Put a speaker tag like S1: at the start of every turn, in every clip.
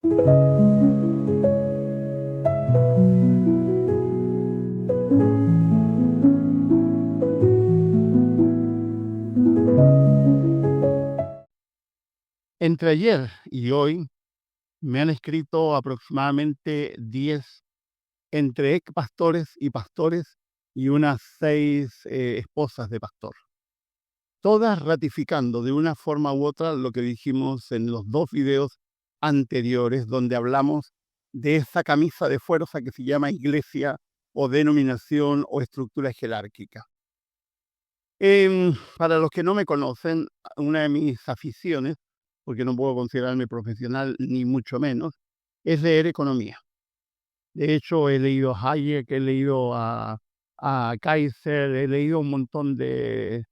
S1: Entre ayer y hoy me han escrito aproximadamente 10 entre ex pastores y unas 6 esposas de pastor, todas ratificando de una forma u otra lo que dijimos en los 2 videos anteriores, donde hablamos de esa camisa de fuerza que se llama iglesia o denominación o estructura jerárquica. Para los que no me conocen, una de mis aficiones, porque no puedo considerarme profesional ni mucho menos, es leer economía. De hecho, he leído a Hayek, he leído a Kaiser, he leído un montón de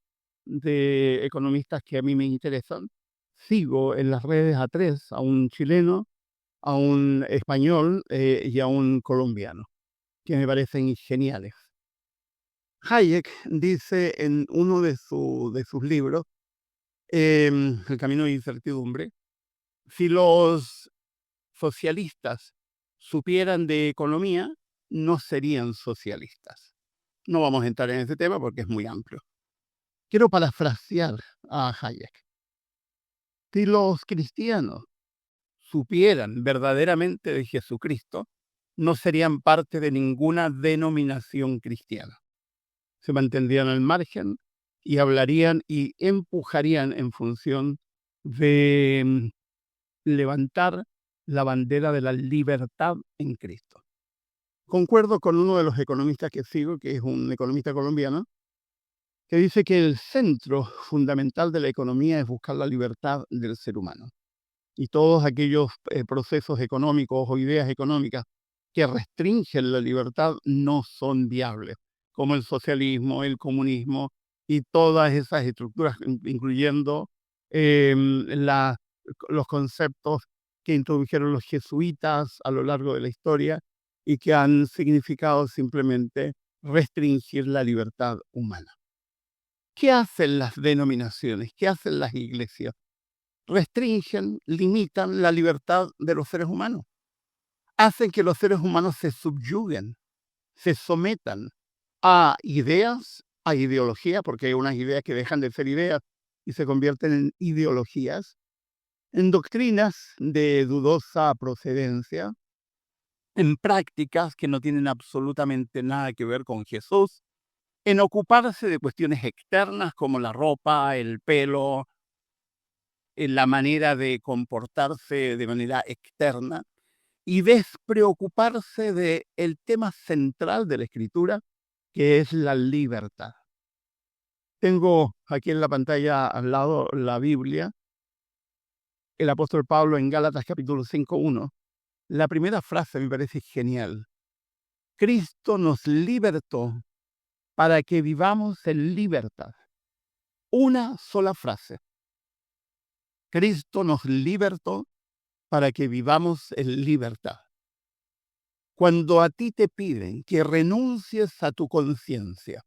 S1: economistas que a mí me interesan. Sigo en las redes a 3, a un chileno, a un español y a un colombiano, que me parecen geniales. Hayek dice en uno de sus libros, El camino de incertidumbre, si los socialistas supieran de economía, no serían socialistas. No vamos a entrar en ese tema porque es muy amplio. Quiero parafrasear a Hayek. Si los cristianos supieran verdaderamente de Jesucristo, no serían parte de ninguna denominación cristiana. Se mantendrían al margen y hablarían y empujarían en función de levantar la bandera de la libertad en Cristo. Concuerdo con uno de los economistas que sigo, que es un economista colombiano, que dice que el centro fundamental de la economía es buscar la libertad del ser humano. Y todos aquellos procesos económicos o ideas económicas que restringen la libertad no son viables, como el socialismo, el comunismo y todas esas estructuras, incluyendo los conceptos que introdujeron los jesuitas a lo largo de la historia y que han significado simplemente restringir la libertad humana. ¿Qué hacen las denominaciones? ¿Qué hacen las iglesias? Restringen, limitan la libertad de los seres humanos. Hacen que los seres humanos se subyuguen, se sometan a ideas, a ideología, porque hay unas ideas que dejan de ser ideas y se convierten en ideologías, en doctrinas de dudosa procedencia, en prácticas que no tienen absolutamente nada que ver con Jesús, en ocuparse de cuestiones externas como la ropa, el pelo, en la manera de comportarse de manera externa y despreocuparse del tema central de la Escritura, que es la libertad. Tengo aquí en la pantalla al lado la Biblia, el apóstol Pablo en Gálatas capítulo 5:1. La primera frase me parece genial. Cristo nos libertó para que vivamos en libertad. Una sola frase. Cristo nos libertó para que vivamos en libertad. Cuando a ti te piden que renuncies a tu conciencia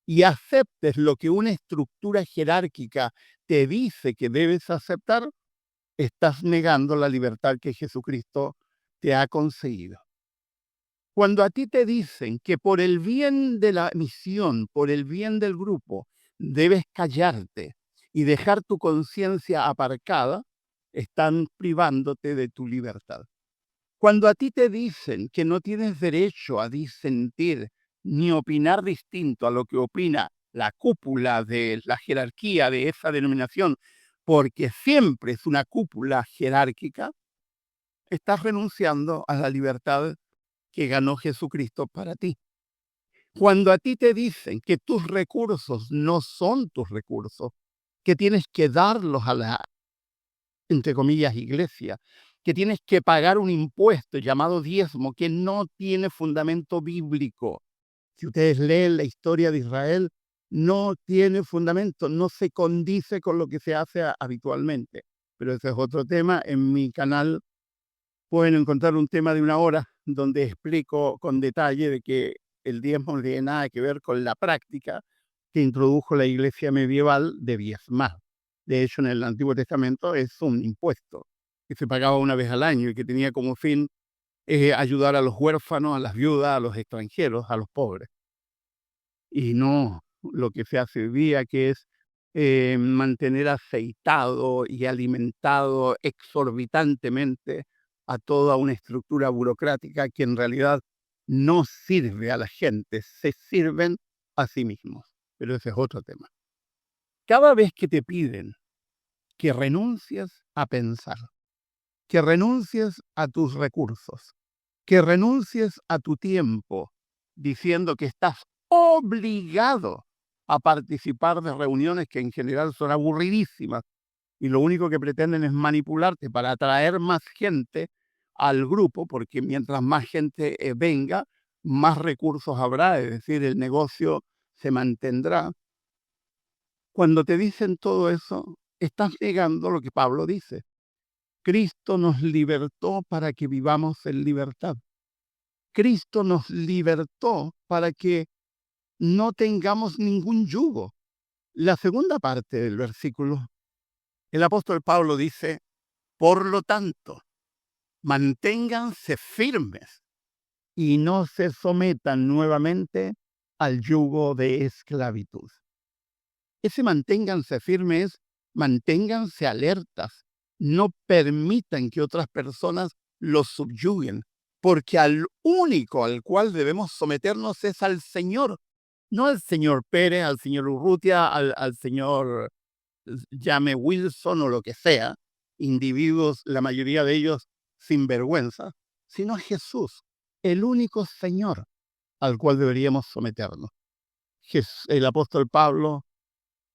S1: y aceptes lo que una estructura jerárquica te dice que debes aceptar, estás negando la libertad que Jesucristo te ha conseguido. Cuando a ti te dicen que por el bien de la misión, por el bien del grupo, debes callarte y dejar tu conciencia aparcada, están privándote de tu libertad. Cuando a ti te dicen que no tienes derecho a disentir ni opinar distinto a lo que opina la cúpula de la jerarquía de esa denominación, porque siempre es una cúpula jerárquica, estás renunciando a la libertad que ganó Jesucristo para ti. Cuando a ti te dicen que tus recursos no son tus recursos, que tienes que darlos a la, entre comillas, iglesia, que tienes que pagar un impuesto llamado diezmo que no tiene fundamento bíblico. Si ustedes leen la historia de Israel, no tiene fundamento, no se condice con lo que se hace habitualmente. Pero ese es otro tema. En mi canal pueden encontrar un tema de 1 hora donde explico con detalle de que el diezmo no tiene nada que ver con la práctica que introdujo la iglesia medieval de diezmar. De hecho, en el Antiguo Testamento es un impuesto. que se pagaba una vez al año y que tenía como fin ayudar a los huérfanos, a las viudas, a los extranjeros, a los pobres. Y no lo que se hace hoy día, que es mantener aceitado y alimentado exorbitantemente a toda una estructura burocrática que en realidad no sirve a la gente, se sirven a sí mismos. Pero ese es otro tema. Cada vez que te piden que renuncies a pensar, que renuncies a tus recursos, que renuncies a tu tiempo, diciendo que estás obligado a participar de reuniones que en general son aburridísimas y lo único que pretenden es manipularte para atraer más gente al grupo, porque mientras más gente venga, más recursos habrá, es decir, el negocio se mantendrá. Cuando te dicen todo eso, estás negando lo que Pablo dice. Cristo nos libertó para que vivamos en libertad. Cristo nos libertó para que no tengamos ningún yugo. La segunda parte del versículo, el apóstol Pablo dice, por lo tanto, manténganse firmes y no se sometan nuevamente al yugo de esclavitud. Ese manténganse firmes, manténganse alertas, no permitan que otras personas los subyuguen, porque al único al cual debemos someternos es al Señor, no al señor Pérez, al señor Urrutia, al señor llame Wilson o lo que sea, individuos, la mayoría de ellos sin vergüenza, sino a Jesús, el único Señor al cual deberíamos someternos. El apóstol Pablo,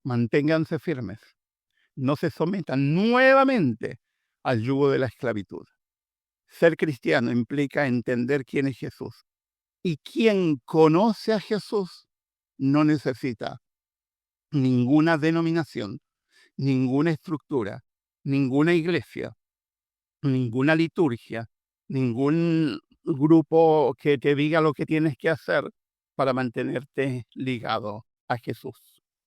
S1: manténganse firmes, no se sometan nuevamente al yugo de la esclavitud. Ser cristiano implica entender quién es Jesús. Y quien conoce a Jesús no necesita ninguna denominación, ninguna estructura, ninguna iglesia, ninguna liturgia, ningún grupo que te diga lo que tienes que hacer para mantenerte ligado a Jesús.